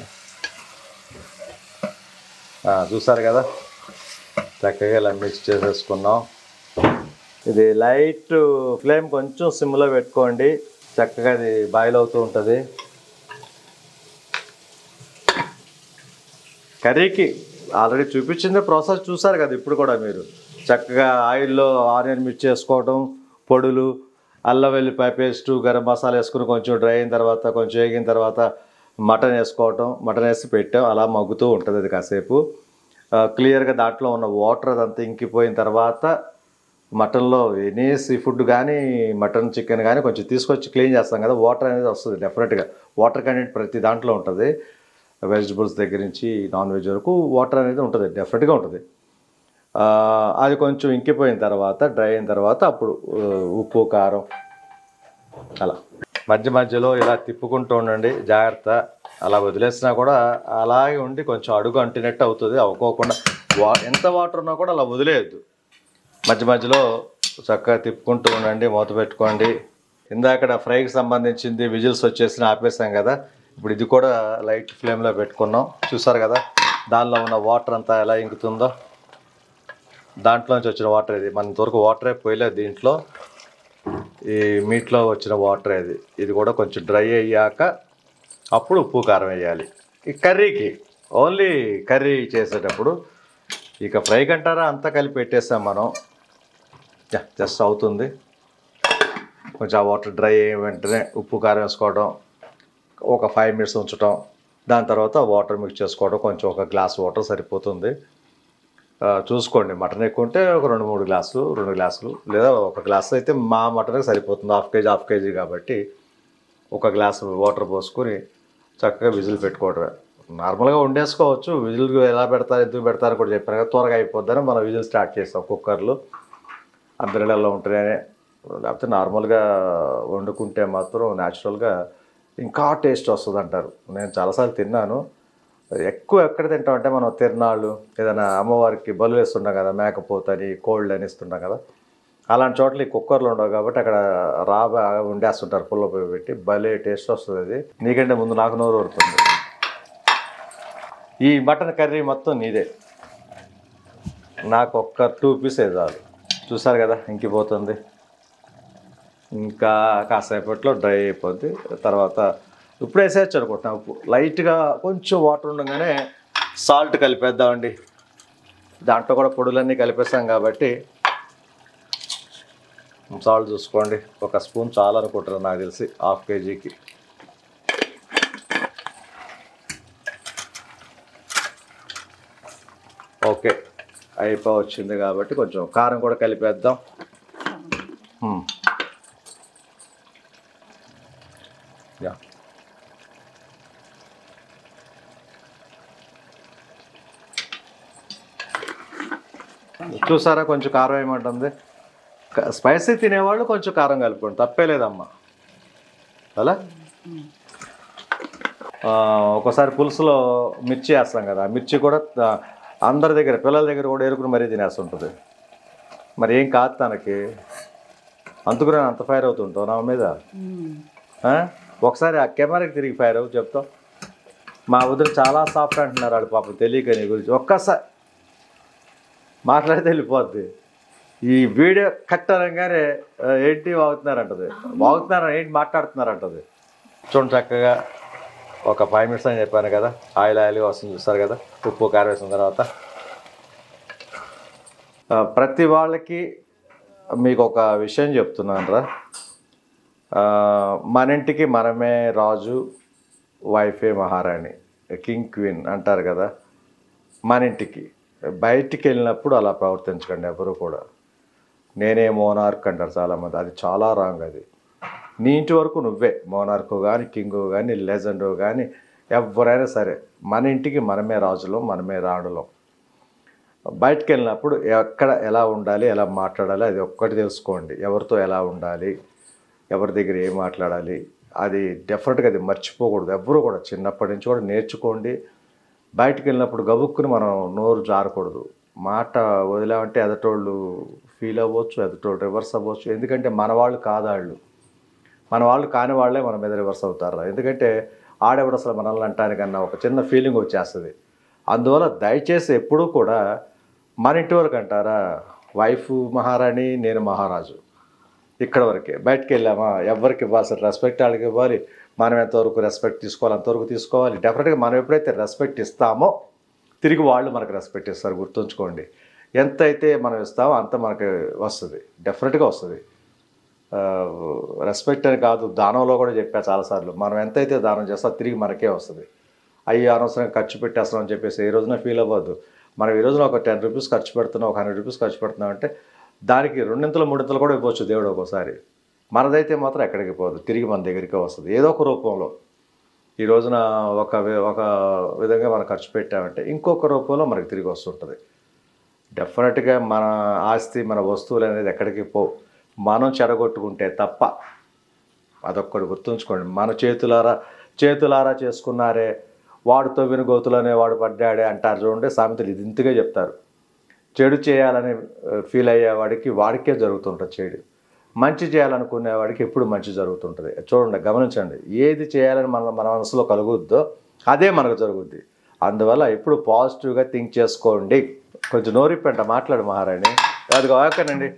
చూసారు కదా, చక్కగా ఇలా మిక్స్ చేసేసుకున్నాం. ఇది లైట్ ఫ్లేమ్ కొంచెం సిమ్లో పెట్టుకోండి, చక్కగా అది బాయిల్ అవుతూ ఉంటుంది. కర్రీకి ఆల్రెడీ చూపించిందే ప్రాసెస్ చూసారు కదా, ఇప్పుడు కూడా మీరు చక్కగా ఆయిల్లో ఆనియన్ మిర్చి వేసుకోవడం, పొడులు, అల్లం వెల్లిపాయ పేస్టు, గరం మసాలా వేసుకుని కొంచెం డ్రై అయిన తర్వాత కొంచెం వేగిన తర్వాత మటన్ వేసుకోవటం, మటన్ వేసి పెట్టాం. అలా మగ్గుతూ ఉంటుంది అది కాసేపు. క్లియర్గా దాంట్లో ఉన్న వాటర్ అదంతా ఇంకిపోయిన తర్వాత మటన్లో ఎనీ సీ ఫుడ్ కానీ మటన్ చికెన్ కానీ కొంచెం తీసుకొచ్చి క్లీన్ చేస్తాం కదా, వాటర్ అనేది వస్తుంది డెఫినెట్గా. వాటర్ కంటెంట్ ప్రతి దాంట్లో ఉంటుంది. వెజిటబుల్స్ దగ్గర నుంచి నాన్ వెజ్ వరకు వాటర్ అనేది ఉంటుంది, డెఫినెట్గా ఉంటుంది. అది కొంచెం ఇంకిపోయిన తర్వాత డ్రై అయిన తర్వాత అప్పుడు ఉప్పు కారం అలా మధ్య మధ్యలో ఇలా తిప్పుకుంటూ ఉండండి జాగ్రత్త. అలా వదిలేసినా కూడా అలాగే ఉండి కొంచెం అడుగు అంటినట్టు అవుతుంది. అవ్వకోకుండా ఎంత వాటర్ ఉన్నా కూడా అలా వదిలేయద్దు. మధ్య మధ్యలో చక్కగా తిప్పుకుంటూ ఉండండి, మూత పెట్టుకోండి. ఇందాక ఫ్రైకి సంబంధించింది విజిల్స్ వచ్చేసి ఆపేసాం కదా, ఇప్పుడు ఇది కూడా లైట్ ఫ్లేమ్లో పెట్టుకున్నాం. చూసారు కదా దానిలో ఉన్న వాటర్ అంతా ఎలా ఇంకుతుందో. దాంట్లోంచి వచ్చిన వాటర్ ఇది. మన ఇంతవరకు వాటరే పోయలేదు దీంట్లో. ఈ మీట్లో వచ్చిన వాటర్ ఇది కూడా కొంచెం డ్రై అయ్యాక అప్పుడు ఉప్పు కారం వేయాలి. ఈ కర్రీకి ఓన్లీ కర్రీ చేసేటప్పుడు. ఇక ఫ్రై కంటారా అంతా కలిపి పెట్టేస్తాం మనం. జస్ట్ అవుతుంది. కొంచెం ఆ వాటర్ డ్రై అయిన వెంటనే ఉప్పు కారం వేసుకోవడం, ఒక 5 minutes ఉంచడం, దాని తర్వాత వాటర్ మిక్స్ చేసుకోవడం. కొంచెం ఒక గ్లాస్ వాటర్ సరిపోతుంది. చూసుకోండి, మటన్ ఎక్కువ ఉంటే ఒక 2-3 గ్లాసులు, 2 గ్లాసులు లేదా 1 గ్లాసు అయితే మా మటన్కి సరిపోతుంది. హాఫ్ కేజీ కాబట్టి 1 గ్లాసు వాటర్ పోసుకొని చక్కగా విజిల్ పెట్టుకోవడమే. నార్మల్గా వండేసుకోవచ్చు. విజిల్ ఎలా పెడతారు, ఎందుకు పెడతారు కూడా చెప్పారు కదా, త్వరగా అయిపోద్దని మనం విజిల్ స్టార్ట్ చేస్తాం కుక్కర్లో. అందరిలో ఉంటేనే. లేకపోతే నార్మల్గా వండుకుంటే మాత్రం న్యాచురల్గా ఇంకా టేస్ట్ వస్తుంది అంటారు. నేను చాలాసార్లు తిన్నాను. ఎక్కువ ఎక్కడ తింటామంటే మనం తిరునాళ్ళు ఏదైనా అమ్మవారికి బలు వేస్తుంటాం కదా, మేకపోతని కోళ్ళు అని ఇస్తుంటాం కదా, అలాంటి చోట్ల ఈ కుక్కర్లో ఉండవు కాబట్టి అక్కడ వండేస్తుంటారు పుల్ల పోయి పెట్టి. భలే టేస్ట్ వస్తుంది అది. నీకంటే ముందు నాకు నోరు ఊరుతుంది. ఈ మటన్ కర్రీ మొత్తం నీదే. నాకు ఒక్క 2 పీస్ చాలు. చూసారు కదా ఇంకిపోతుంది. ఇంకా కాసేపట్లో డ్రై అయిపోద్ది. తర్వాత ఇప్పుడు వేసేయచ్చు అనుకుంటున్నాం. ఉప్పు లైట్గా కొంచెం వాటర్ ఉండగానే సాల్ట్ కలిపేద్దామండి. దాంట్లో కూడా పొడులన్నీ కలిపేస్తాం కాబట్టి సాల్ట్ చూసుకోండి. 1 స్పూన్ చాలు అనుకుంటున్నాను నాకు తెలిసి హాఫ్ కేజీకి. ఓకే అయిపోవచ్చింది కాబట్టి కొంచెం కారం కూడా కలిపేద్దాం. యా చూసారా కొంచెం కారం ఏమంటుంది. స్పైసీ తినేవాళ్ళు కొంచెం కారం కలుపుకోండి, తప్పే లేదమ్మా. అలా ఒకసారి పులుసులో మిర్చి వేస్తాం కదా, మిర్చి కూడా అందరి దగ్గర పిల్లల దగ్గర కూడా ఎరుకుని మరీ తినేస్తుంటుంది. మరి ఏం కాదు తనకి, అందుకు నేను అంత ఫైర్ అవుతుంటావు నా మీద. ఒకసారి ఆ కెమెరాకి తిరిగి ఫైర్ అవ్వు చెప్తాం. మా వదిన చాలా సాఫ్ట్ అంటున్నారు వాళ్ళు పాపం, తెలియక నీ గురించి. ఒక్కసారి మాట్లాడితే వెళ్ళిపోద్ది. ఈ వీడియో కట్ అనగానే ఏంటి వాగుతున్నారంటది, ఏంటి మాట్లాడుతున్నారంటది. చూడండి చక్కగా ఒక 5 minutes అని చెప్పాను కదా, ఆయిల్ వస్తుంది చూస్తారు కదా. ఉప్పు కారం వేసిన తర్వాత ప్రతి వాళ్ళకి మీకు ఒక విషయం చెప్తున్నాను రా. మన ఇంటికి మనమే రాజు, వైఫే మహారాణి, కింగ్ క్వీన్ అంటారు కదా. మన ఇంటికి బయటికి వెళ్ళినప్పుడు అలా ప్రవర్తించకండి ఎవరు కూడా. నేనే మోనార్క్ అంటారు చాలామంది, అది చాలా రాంగ్. అది నీ ఇంటి వరకు నువ్వే మోనార్కు కానీ, కింగు కానీ, లెజెండ్ కానీ, ఎవరైనా సరే మన ఇంటికి మనమే రాజులం, మనమే రాణులం. బయటికి వెళ్ళినప్పుడు ఎక్కడ ఎలా ఉండాలి, ఎలా మాట్లాడాలి అది ఒక్కటి తెలుసుకోండి. ఎవరితో ఎలా ఉండాలి, ఎవరి దగ్గర ఏం మాట్లాడాలి, అది డెఫినెట్గా అది మర్చిపోకూడదు. ఎవరు కూడా చిన్నప్పటి నుంచి కూడా నేర్చుకోండి. బయటికి వెళ్ళినప్పుడు గబుక్కుని మనం నోరు జారకూడదు. మాట వదిలామంటే ఎదటోళ్ళు ఫీల్ అవ్వచ్చు, ఎదటోళ్ళు రివర్స్ అవ్వచ్చు. ఎందుకంటే మన వాళ్ళు కాదాళ్ళు, మన వాళ్ళు కాని వాళ్ళే మన మీద రివర్స్ అవుతారు. ఎందుకంటే ఆడెవడు అసలు మనల్ని అంటానికన్నా ఒక చిన్న ఫీలింగ్ వచ్చేస్తుంది. అందువల్ల దయచేసి ఎప్పుడూ కూడా మన ఇంటి వరకు అంటారా, వైఫ్ మహారాణి, నేను మహారాజు, ఇక్కడ వరకే. బయటకు వెళ్ళామా ఎవరికి ఇవ్వాల్సిన రెస్పెక్ట్ వాళ్ళకి ఇవ్వాలి. మనం ఎంతవరకు రెస్పెక్ట్ తీసుకోవాలి అంతవరకు తీసుకోవాలి. డెఫినెట్గా మనం ఎప్పుడైతే రెస్పెక్ట్ ఇస్తామో తిరిగి వాళ్ళు మనకు రెస్పెక్ట్ ఇస్తారు, గుర్తుంచుకోండి. ఎంత అయితే మనం ఇస్తామో అంత మనకి వస్తుంది, డెఫినెట్గా వస్తుంది. రెస్పెక్ట్ అని కాదు, దానంలో కూడా చెప్పా చాలాసార్లు, మనం ఎంతైతే దానం చేస్తామో తిరిగి మనకే వస్తుంది. అయ్యి అనవసరంగా ఖర్చు పెట్టేస్తాం అని చెప్పేసి ఏ రోజున ఫీల్ అవ్వద్దు. మనం ఈ రోజున ఒక 10 రూపీస్ ఖర్చు పెడుతున్నాం, ఒక 100 రూపీస్ ఖర్చు పెడుతున్నాం అంటే దానికి 2 3 కూడా ఇవ్వచ్చు దేవుడు ఒక్కోసారి. మనదైతే మాత్రం ఎక్కడికి పోదు, తిరిగి మన దగ్గరికే వస్తుంది ఏదో ఒక రూపంలో. ఈ రోజున ఒక విధంగా మనం ఖర్చు పెట్టామంటే ఇంకొక రూపంలో మనకి తిరిగి వస్తుంటుంది. డెఫినెట్గా మన ఆస్తి, మన వస్తువులు అనేది ఎక్కడికి పోవు, మనం చెడగొట్టుకుంటే తప్ప. అదొక్కటి గుర్తుంచుకోండి. మన చేతులారా చేసుకున్నారే, వాడు తవ్విన గోతులనే వాడు పడ్డాడే అంటారు చూడండి సామెతలు. ఇది ఇంతగా చెప్తారు. చెడు చేయాలని ఫీల్ అయ్యేవాడికి వాడికే జరుగుతుంటుంది చెడు, మంచి చేయాలనుకునేవాడికి ఎప్పుడు మంచి జరుగుతుంటుంది. చూడండి, గమనించండి, ఏది చేయాలని మన మనసులో కలుగుద్దో అదే మనకు జరుగుద్ది. అందువల్ల ఎప్పుడు పాజిటివ్గా థింక్ చేసుకోండి. కొంచెం నోరిప్పంట మాట్లాడు మహారాణి. అది ఓకేనండి,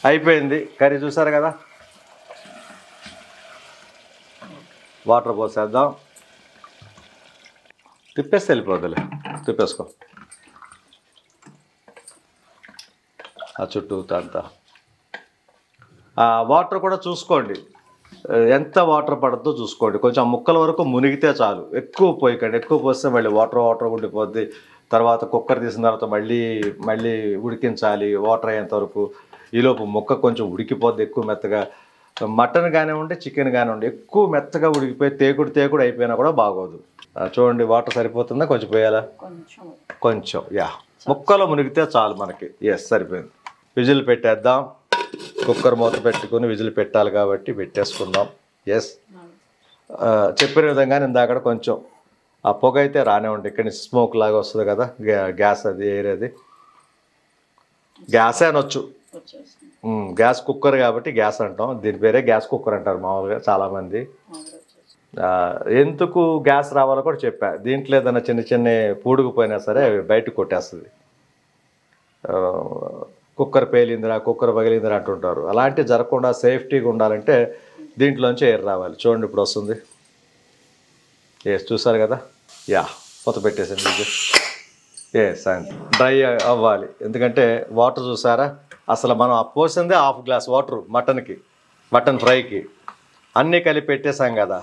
అయిపోయింది. కర్రీ చూసారు కదా, వాటర్ పోసేద్దాం. తిప్పేస్తే వెళ్ళిపోద్దులే, తిప్పేసుకో ఆ చుట్టూ అంతా. వాటర్ కూడా చూసుకోండి, ఎంత వాటర్ పడుతుందో చూసుకోండి. కొంచెం ముక్కల వరకు మునిగితే చాలు, ఎక్కువ పోయకండి. ఎక్కువ పోస్తే మళ్ళీ వాటర్ ఉండిపోద్ది. తర్వాత కుక్కర్ తీసిన తర్వాత మళ్ళీ ఉడికించాలి వాటర్ అయ్యేంత వరకు. ఈలోపు ముక్క కొంచెం ఉడికిపోద్ది ఎక్కువ మెత్తగా. మటన్ కానివ్వండి, చికెన్ కానివ్వండి, ఎక్కువ మెత్తగా ఉడికిపోయి తేకుడు అయిపోయినా కూడా బాగోదు. చూడండి, వాటర్ సరిపోతుందా, కొంచెం పోయాలా? కొంచెం. ముక్కలో మునిగితే చాలు మనకి. సరిపోయింది. విజిల్ పెట్టేద్దాం. కుక్కర్ మూత పెట్టుకుని విజిల్ పెట్టాలి కాబట్టి పెట్టేసుకుందాం. చెప్పిన విధంగా ఇందాక కొంచెం ఆ పొగ అయితే రానివ్వండి. ఇక్కడ నుంచి స్మోక్ లాగా వస్తుంది కదా, గ్యాస్ అది ఎయిర్ అది. గ్యాసే అనొచ్చు, గ్యాస్ కుక్కర్ కాబట్టి గ్యాస్ అంటాం. దీని పేరే గ్యాస్ కుక్కర్ అంటారు మామూలుగా చాలామంది. ఎందుకు గ్యాస్ రావాలో కూడా చెప్పా. దీంట్లో ఏదైనా చిన్న పూడుకుపోయినా సరే బయటకు కొట్టేస్తుంది. కుక్కర్ పేలిందిరా, కుక్కర్ పగిలిందిరా అంటుంటారు. అలాంటివి జరగకుండా సేఫ్టీగా ఉండాలంటే దీంట్లోంచి ఎయిర్ రావాలి. చూడండి, ఇప్పుడు వస్తుంది. చూసారు కదా, మూత పెట్టేసండి. డ్రై అవ్వాలి. ఎందుకంటే వాటర్ చూసారా, అసలు మనం పోసిందే 1/2 గ్లాస్ వాటర్ మటన్ ఫ్రైకి. అన్నీ కలిపి పెట్టేసాం కదా,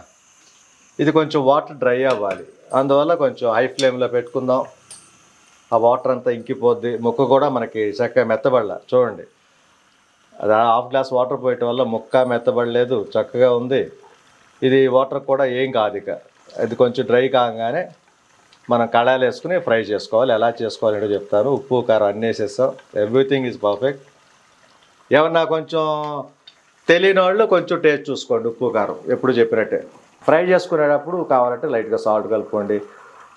ఇది కొంచెం వాటర్ డ్రై అవ్వాలి. అందువల్ల కొంచెం హై ఫ్లేమ్లో పెట్టుకుందాం. ఆ వాటర్ అంతా ఇంకిపోద్ది. ముక్క కూడా మనకి చక్కగా మెత్తబడలా. చూడండి, అది 1/2 గ్లాస్ వాటర్ పోయటం వల్ల ముక్క మెత్తబడలేదు, చక్కగా ఉంది. ఇది వాటర్ కూడా ఏం కాదు. ఇక అది కొంచెం డ్రై కాగానే మనం కడాయిలు వేసుకుని ఫ్రై చేసుకోవాలి. ఎలా చేసుకోవాలంటే చెప్తాను. ఉప్పు కారం అన్నీ వేసేస్తాం. Everything is perfect. ఏమన్నా కొంచెం తెలియని వాళ్ళు కొంచెం టేస్ట్ చూసుకోండి. ఉప్పు కారం ఎప్పుడు చెప్పినట్టే. ఫ్రై చేసుకునేటప్పుడు కావాలంటే లైట్గా సాల్ట్ కలుపుకోండి.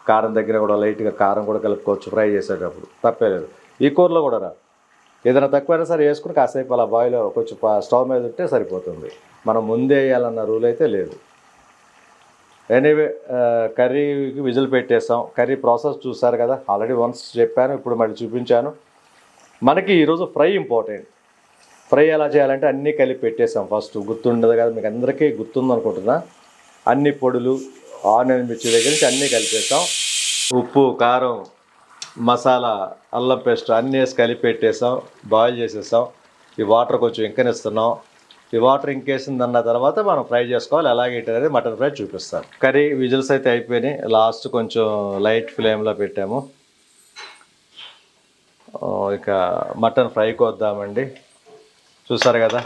కారం దగ్గర కూడా లైట్గా కారం కూడా కలుపుకోవచ్చు ఫ్రై చేసేటప్పుడు, తప్పే లేదు. ఈ కూరలో కూడా ఏదైనా తక్కువైనా సరే వేసుకుని కాసేపు అలా బాయిలో కొంచెం స్టవ్ మీద ఉంటే సరిపోతుంది. మనం ముందే వేయాలన్న రూల్ అయితే లేదు. ఎనీవే, కర్రీకి విజిల్ పెట్టేస్తాం. కర్రీ ప్రాసెస్ చూసారు కదా, ఆల్రెడీ వన్స్ చెప్పాను, ఇప్పుడు మళ్ళీ చూపించాను. మనకి ఈరోజు ఫ్రై ఇంపార్టెంట్. ఫ్రై ఎలా చేయాలంటే అన్నీ కలిపి పెట్టేసాం. ఫస్ట్ గుర్తుండదు కదా, మీకు అందరికీ గుర్తుంది అనుకుంటున్నా. అన్ని పొడులు, ఆనియన్ మిర్చి దగ్గర నుంచి అన్నీ కలిపేస్తాం. ఉప్పు, కారం, మసాలా, అల్లం పేస్ట్ అన్నీ వేసి కలిపి పెట్టేసాం. బాయిల్ చేసేస్తాం. ఈ వాటర్ కొంచెం ఇంకనిస్తున్నాం. ఈ వాటర్ ఇంకేసిందన్న తర్వాత మనం ఫ్రై చేసుకోవాలి. అలాగే అనేది మటన్ ఫ్రై చూపిస్తాను. కర్రీ విజిల్స్ అయితే అయిపోయినాయి. లాస్ట్ కొంచెం లైట్ ఫ్లేమ్లో పెట్టాము. ఇక మటన్ ఫ్రైకి వద్దామండి. చూసారు కదా,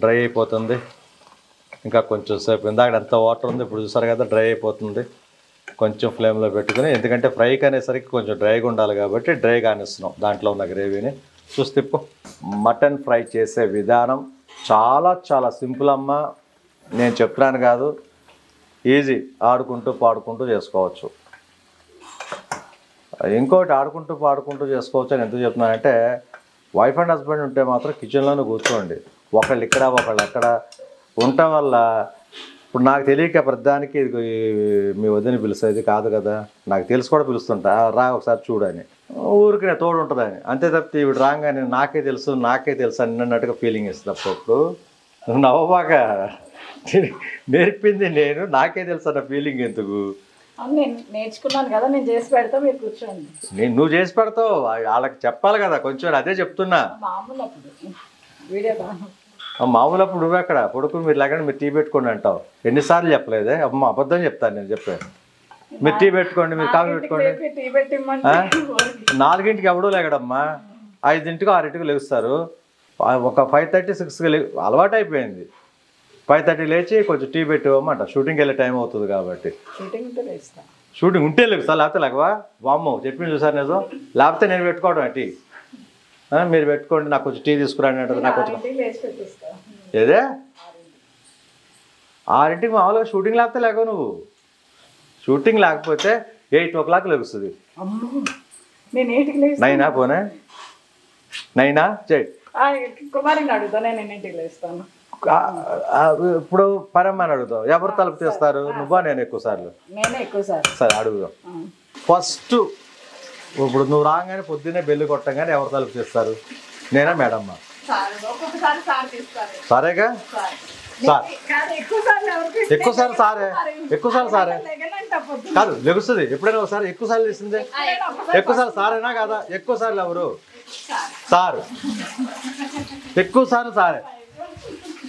డ్రై అయిపోతుంది. ఇంకా కొంచెం సేపు, ఇందాక ఎంత వాటర్ ఉంది, ఇప్పుడు చూసారు కదా డ్రై అయిపోతుంది. కొంచెం ఫ్లేమ్లో పెట్టుకుని, ఎందుకంటే ఫ్రైకి అనేసరికి కొంచెం డ్రైగా ఉండాలి కాబట్టి డ్రై కానిస్తున్నాం దాంట్లో ఉన్న గ్రేవీని. చూస్తే మటన్ ఫ్రై చేసే విధానం చాలా సింపుల్ అమ్మ. నేను చెప్తున్నాను కాదు, ఈజీ. ఆడుకుంటూ పాడుకుంటూ చేసుకోవచ్చు. ఇంకోటి ఆడుకుంటూ పాడుకుంటూ చేసుకోవచ్చు అని ఎందుకు చెప్తున్నానంటే, వైఫ్ అండ్ హస్బెండ్ ఉంటే మాత్రం కిచెన్లోనే కూర్చోండి. ఒకళ్ళు ఇక్కడ ఒకళ్ళు అక్కడ ఉండటం వల్ల, ఇప్పుడు నాకు తెలియక ప్రతిదానికి మీ వదిని పిలుస్తుంది కాదు కదా, నాకు తెలిసి కూడా పిలుస్తుంటా, రా ఒకసారి చూడని, ఊరికి నేను తోడు ఉంటుందని. అంతే తప్పితే ఇవి రాగానే నాకే తెలుసు అన్నట్టుగా ఫీలింగ్ ఇస్తుంది. అప్పుడు నవ్వబాగా, నేర్పింది నేను, నాకే తెలుసు అన్న ఫీలింగ్ ఎందుకు? నేను నేర్చుకున్నాను కదా, నేను చేసి పెడతా, మీరు కూర్చోండి. నువ్వు చేసి పెడతావు, వాళ్ళకి చెప్పాలి కదా కొంచెం, అదే చెప్తున్నా. మామూలు అప్పుడు వీడియో మామూలు అప్పుడు నువ్వు ఎక్కడ కొడుకు మీరు లేకుండా మీరు టీ పెట్టుకోండి అంటావు. ఎన్నిసార్లు చెప్పలేదే అమ్మ, అబద్ధం చెప్తాను నేను చెప్పాను. మీరు టీ పెట్టుకోండి, మీరు కాఫీ పెట్టుకోండి. 4ంటికి ఎవడూ లేకడమ్మా, 5ంటికి 6ంటికి లేస్తారు. ఒక 5:30 6కి అలవాటు అయిపోయింది. 5:30 లేచి కొంచెం టీ పెట్టివ్వమంట, షూటింగ్కి వెళ్ళే టైం అవుతుంది కాబట్టి. షూటింగ్ ఉంటే లేకుతా, లేకపోతే లేకవా వామ్మో చెప్పింది చూసారు నిజం. లేకపోతే నేను పెట్టుకోవడం టీ, మీరు పెట్టుకోండి నాకు కొంచెం టీ తీసుకురాండి అంటది. నాకు కొంచెం ఏదే 6ంటికి మామూలుగా షూటింగ్ లేకపోతే లేకవు నువ్వు. షూటింగ్ లేకపోతే 8 o'clock లెగుస్తుంది. 9 పోనే 9 చెయ్యి. కుమారిని అడుగుతా, నేను ఎన్నింటికి లేస్తాను. ఇప్పుడు పరమ్మని అడుగుతావు, ఎవరు తలుపు తీస్తారు, నువ్వా నేను? ఎక్కువ సార్లు నేనే ఎక్కువ సార్లు. సరే అడుగుదాం. ఫస్ట్ ఇప్పుడు నువ్వు రాగానే పొద్దున్నే బెల్లు కొట్టంగానే ఎవరు తలుపు తీస్తారు, నేనా మేడమ్మా? సరేగా సార్, ఎక్కువసార్లు సారే, ఎక్కువసార్లు సారే కాదు లెగుస్తుంది. ఎప్పుడైనా ఒకసారి ఎక్కువసార్లు తీసిందే, ఎక్కువసార్లు సారేనా కాదా? ఎక్కువసార్లు ఎవరు? సారు. ఎక్కువసార్లు సారే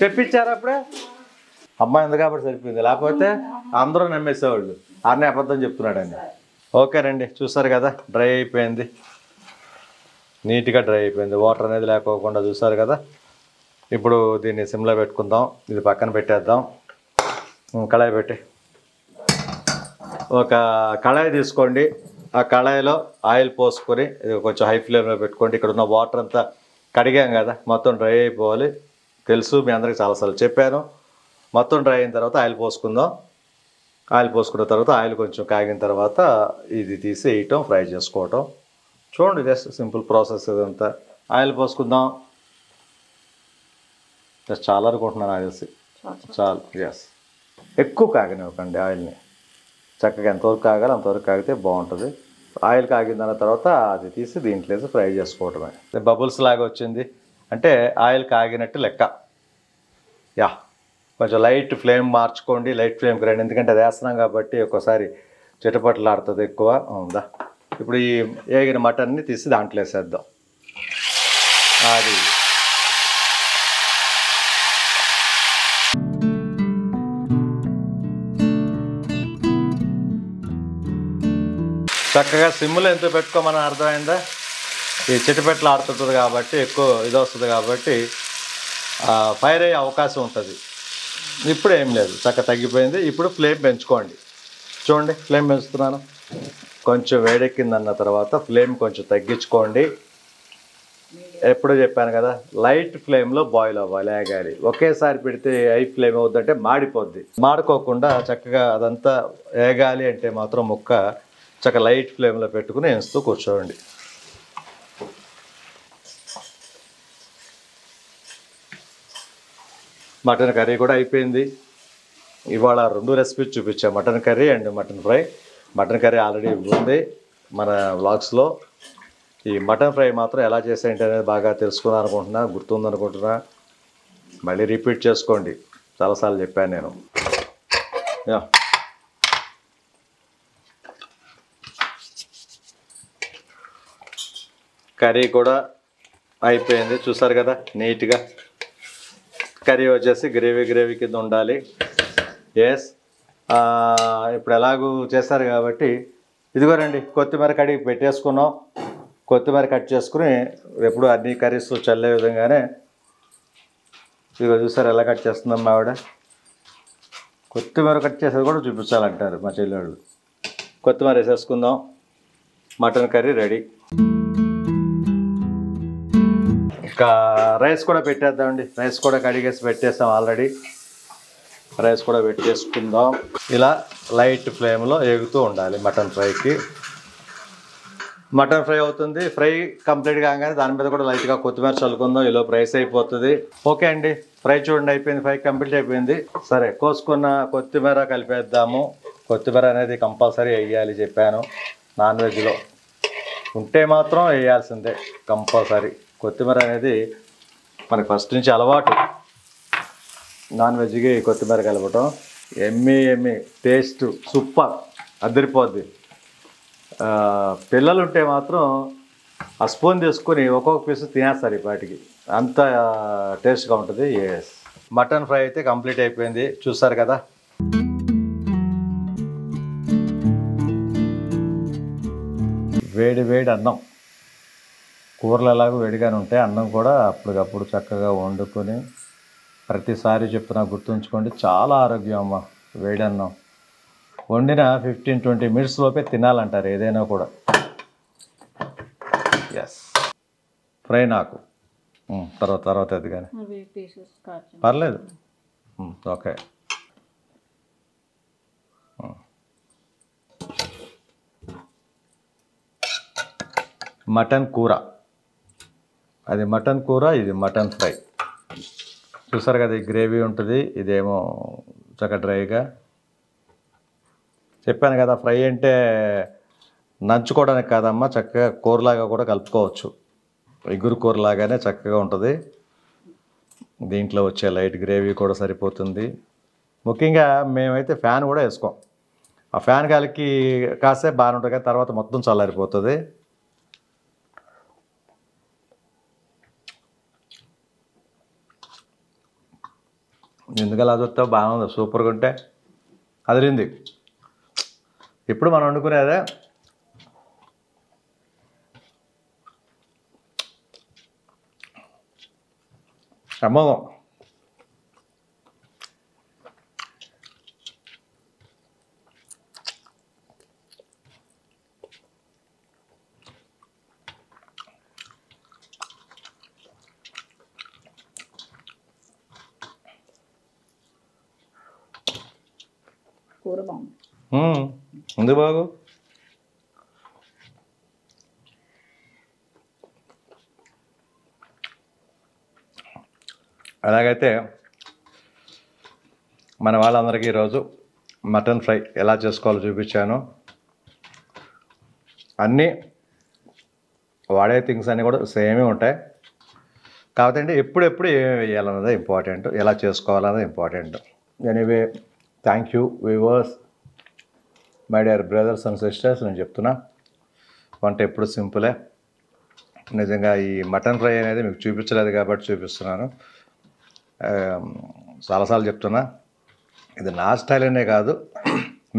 తెప్పించారు అప్పుడే. అమ్మాయి ఉంది కాబట్టి సరిపోయింది, లేకపోతే అందరూ నమ్మేసేవాళ్ళు అన్నీ అబద్ధం చెప్తున్నాడండి. ఓకేనండి, చూసారు కదా డ్రై అయిపోయింది, నీట్గా డ్రై అయిపోయింది, వాటర్ అనేది లేకోకుండా. చూసారు కదా. ఇప్పుడు దీన్ని సిమ్లో పెట్టుకుందాం, ఇది పక్కన పెట్టేద్దాం. కళాయి పెట్టి ఒక కళాయి తీసుకోండి, ఆ కళాయిలో ఆయిల్ పోసుకొని ఇది కొంచెం హై ఫ్లేమ్లో పెట్టుకోండి. ఇక్కడ ఉన్న వాటర్ అంతా కడిగాం కదా, మొత్తం డ్రై అయిపోవాలి. తెలుసు, మీ అందరికి చాలాసార్లు చెప్పాను. మొత్తం డ్రై అయిన తర్వాత ఆయిల్ పోసుకుందాం. ఆయిల్ పోసుకున్న తర్వాత ఆయిల్ కొంచెం కాగిన తర్వాత ఇది తీసి వేయటం, ఫ్రై చేసుకోవటం. చూడండి, జస్ట్ సింపుల్ ప్రాసెస్ ఇదంతా. ఆయిల్ పోసుకుందాం. జస్ట్ చాలా అనుకుంటున్నాను ఆయిల్సి చాలు. ఎస్, ఎక్కువ కాగనివ్వకండి ఆయిల్ని, చక్కగా ఎంతవరకు కాగాలి అంతవరకు కాగితే బాగుంటుంది. ఆయిల్ కాగిన తర్వాత అది తీసి దీంట్లో వేసి ఫ్రై చేసుకోవటమే. బబుల్స్ లాగా వచ్చింది అంటే ఆయిల్ కాగినట్టు లెక్క. యా, కొంచెం లైట్ ఫ్లేమ్ మార్చుకోండి, లైట్ ఫ్లేమ్కి రండి, ఎందుకంటే అది వేస్తున్నాం కాబట్టి ఒక్కోసారి చిటపట్లు ఆడుతుంది ఎక్కువ ఉందా. ఇప్పుడు ఈ వేగిన మటన్ని తీసి దాంట్లో వేసేద్దాం. అది చక్కగా సిమ్లో ఎంత పెట్టుకోమని అర్థమైందా. ఈ చిటపెట్లు ఆడుతుంటుంది కాబట్టి ఎక్కువ ఇది వస్తుంది కాబట్టి ఫైర్ అయ్యే అవకాశం ఉంటుంది. ఇప్పుడు ఏం లేదు, చక్కగా తగ్గిపోయింది. ఇప్పుడు ఫ్లేమ్ పెంచుకోండి. చూడండి, ఫ్లేమ్ పెంచుతున్నాను. కొంచెం వేడెక్కిందన్న తర్వాత ఫ్లేమ్ కొంచెం తగ్గించుకోండి. ఎప్పుడు చెప్పాను కదా, లైట్ ఫ్లేమ్లో బాయిల్ అవ్వాలి, వేగాలి. ఒకేసారి పెడితే హై ఫ్లేమ్ అవుద్దంటే మాడిపోద్ది. మాడుకోకుండా చక్కగా అదంతా వేగాలి అంటే మాత్రం ముక్క చక్కగా లైట్ ఫ్లేమ్లో పెట్టుకుని వేస్తూ కూర్చోండి. మటన్ కర్రీ కూడా అయిపోయింది. ఇవాళ 2 రెసిపీస్ చూపించాను, mutton curry and mutton fry. Mutton curry already ఉంది మన వ్లాగ్స్లో. ఈ మటన్ ఫ్రై మాత్రం ఎలా చేసేంటి అనేది బాగా తెలుసుకున్నాను అనుకుంటున్నా, గుర్తుందనుకుంటున్నా. మళ్ళీ రిపీట్ చేసుకోండి, చాలాసార్లు చెప్పాను నేను. కర్రీ కూడా అయిపోయింది, చూసారు కదా నీట్గా. కర్రీ వచ్చేసి గ్రేవీ కింద ఉండాలి. ఎస్, ఇప్పుడు ఎలాగూ చేస్తారు కాబట్టి ఇదిగోనండి, కొత్తిమీర కడిగి పెట్టేసుకున్నాం. కొత్తిమీర కట్ చేసుకుని ఎప్పుడు అన్ని కర్రీస్ చల్లే విధంగానే ఇదిగో చూసారు ఎలా కట్ చేస్తుందమ్మా ఆవిడ. కొత్తిమీర కట్ చేసేది కూడా చూపించాలంటారు మా చెల్లెళ్ళు. కొత్తిమీర వేసేసుకుందాం. Mutton curry ready. ఇంకా రైస్ కూడా పెట్టేద్దామండి. రైస్ కూడా కడిగేసి పెట్టేస్తాం ఆల్రెడీ. రైస్ కూడా పెట్టేసుకుందాం. ఇలా లైట్ ఫ్లేమ్లో ఎగుతూ ఉండాలి మటన్ ఫ్రైకి. మటన్ ఫ్రై అవుతుంది. ఫ్రై కంప్లీట్ కాగానే దాని మీద కూడా లైట్గా కొత్తిమీర చల్లుకుందాం, ఇలా రైస్ అయిపోతుంది. ఓకే అండి, ఫ్రై చూడండి అయిపోయింది, ఫ్రై కంప్లీట్ అయిపోయింది. సరే, కోసుకున్న కొత్తిమీర కలిపేద్దాము. కొత్తిమీర అనేది కంపల్సరీ వేయాలి చెప్పాను. నాన్ వెజ్లో ఉంటే మాత్రం వేయాల్సిందే కంపల్సరీ. కొత్తిమీర అనేది మనకి ఫస్ట్ నుంచి అలవాటు. నాన్ వెజ్కి కొత్తిమీర కలపటం ఎమ్మి టేస్ట్ సూపర్. అదిరిపోద్ది. పిల్లలు ఉంటే మాత్రం ఆ స్పూన్ తీసుకొని ఒక్కొక్క పీసు తినేస్తారు ఈ పాటికి, అంత టేస్ట్గా ఉంటుంది. ఎస్, మటన్ ఫ్రై అయితే కంప్లీట్ అయిపోయింది, చూస్తారు కదా. వేడి వేడి అన్నం, కూరలు ఎలాగో వేడిగానే ఉంటాయి, అన్నం కూడా అప్పటికప్పుడు చక్కగా వండుకొని, ప్రతిసారి చెప్తున్నా గుర్తుంచుకోండి, చాలా ఆరోగ్యం అమ్మ. వేడి అన్నం వండిన 15-20 మినిట్స్ లోపే తినాలంటారు ఏదైనా కూడా. ఎస్, ఫ్రై నాకు తర్వాత అది కానీ పర్లేదు. ఓకే, మటన్ కూర, అది మటన్ కూర, ఇది మటన్ ఫ్రై. చూసారు కదా, ఈ గ్రేవీ ఉంటుంది, ఇదేమో చక్కగా డ్రైగా. చెప్పాను కదా, ఫ్రై అంటే నంచుకోవడానికి కాదమ్మా, చక్కగా కూరలాగా కూడా కలుపుకోవచ్చు. ఇగురు కూరలాగానే చక్కగా ఉంటుంది. దీంట్లో వచ్చే లైట్ గ్రేవీ కూడా సరిపోతుంది. ముఖ్యంగా మేమైతే ఫ్యాన్ కూడా వేసుకోం. ఆ ఫ్యాన్ గాలికి కాసేపు బాగానే ఉంటుంది కానీ తర్వాత మొత్తం చల్లారిపోతుంది. ఎందుకలా చూస్తావు, బాగుంది, సూపర్గా ఉంటే అదిరింది. ఇప్పుడు మనం వండుకునేదే అమ్మోదం. కూర బాగుంది, ఉంది బాగు. అలాగైతే మన వాళ్ళందరికీ ఈరోజు మటన్ ఫ్రై ఎలా చేసుకోవాలో చూపించాను. అన్నీ వాడే థింగ్స్ అన్నీ కూడా సేమే ఉంటాయి. కాబట్టి ఎప్పుడెప్పుడు ఏమేమి వేయాలన్నదే ఇంపార్టెంట్, ఎలా చేసుకోవాలన్నది important. Anyway, thank you viewers, my dear brothers and sisters. నేను చెప్తున్నా, వంట ఎప్పుడు సింపులే. నిజంగా ఈ మటన్ ఫ్రై అనేది మీకు చూపించలేదు కాబట్టి చూపిస్తున్నాను. చాలాసార్లు చెప్తున్నా, ఇది నా స్టైల్ అనే కాదు,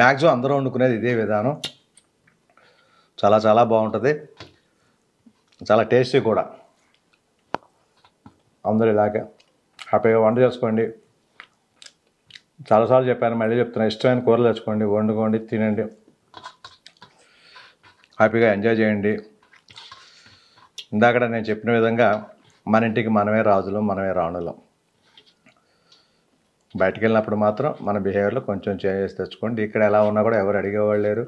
మ్యాక్సిమం అందరూ వండుకునేది ఇదే విధానం. చాలా చాలా బాగుంటుంది, చాలా టేస్టీ కూడా. అందరూ ఇలాగే హ్యాపీగా వంట చేసుకోండి. చాలాసార్లు చెప్పాను, మళ్ళీ చెప్తున్నా, ఇష్టమైన కూరలు తెచ్చుకోండి, వండుకోండి, తినండి, హ్యాపీగా ఎంజాయ్ చేయండి. ఇందాక నేను చెప్పిన విధంగా మన ఇంటికి మనమే రాజులు, మనమే రాణులం. బయటికి వెళ్ళినప్పుడు మాత్రం మన బిహేవియర్లో కొంచెం చేంజెస్ తెచ్చుకోండి. ఇక్కడ ఎలా ఉన్నా కూడా ఎవరు అడిగేవాళ్ళు లేరు.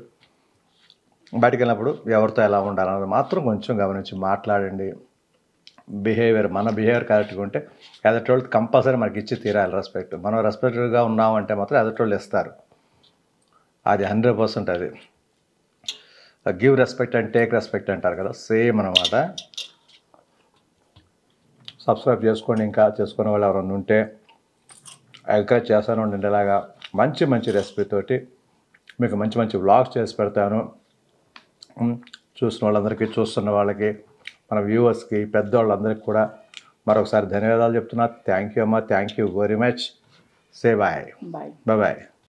బయటికి వెళ్ళినప్పుడు ఎవరితో ఎలా ఉండాలన్నది మాత్రం కొంచెం గమనించి మాట్లాడండి. మన బిహేవియర్ కరెక్ట్గా ఉంటే ఎదుటోళ్ళు కంపల్సరీ మనకి ఇచ్చి తీరాలి రెస్పెక్ట్. మనం రెస్పెక్ట్గా ఉన్నామంటే మాత్రం ఎదుటోళ్ళు ఇస్తారు, అది 100% అది. Give respect and take respect అంటారు కదా, సేమ్ అన్నమాట. సబ్స్క్రైబ్ చేసుకోండి, ఇంకా చేసుకునే వాళ్ళు ఎవరైనా ఉంటే ఎంకరేజ్ చేస్తాను ఉండండి. ఇలాగా మంచి మంచి రెసిపీతోటి మీకు మంచి మంచి వ్లాగ్స్ చేసి పెడతాను. చూసిన వాళ్ళందరికీ, చూస్తున్న వాళ్ళకి, మన వ్యూవర్స్కి, పెద్దవాళ్ళందరికీ కూడా మరొకసారి ధన్యవాదాలు చెప్తున్నా. థ్యాంక్ యూ అమ్మా, thank you very much. Say bye. Bye. Bye.